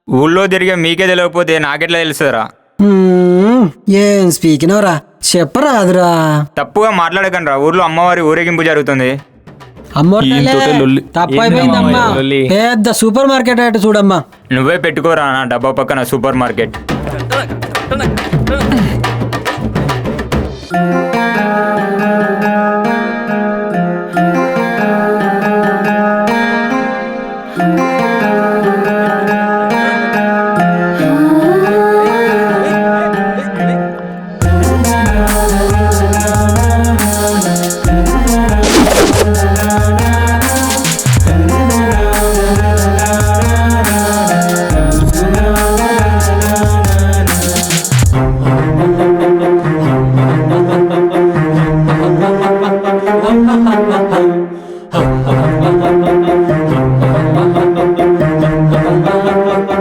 ఊళ్ళో తిరిగే మీకే తెలియకపోతే నాకెట్లా తెలుస్తుందిరా? ఏం స్పీకింగ్ రా, చెప్పరాదురా. తప్పుగా మాట్లాడకండి రా. ఊర్లో అమ్మవారి ఊరేగింపు జరుగుతుంది. తప్పైపోయిందమ్మా. పెద్ద సూపర్ మార్కెట్ అటు చూడమ్మా. నువ్వే పెట్టుకోరా నా డబ్బా పక్కన సూపర్ మార్కెట్.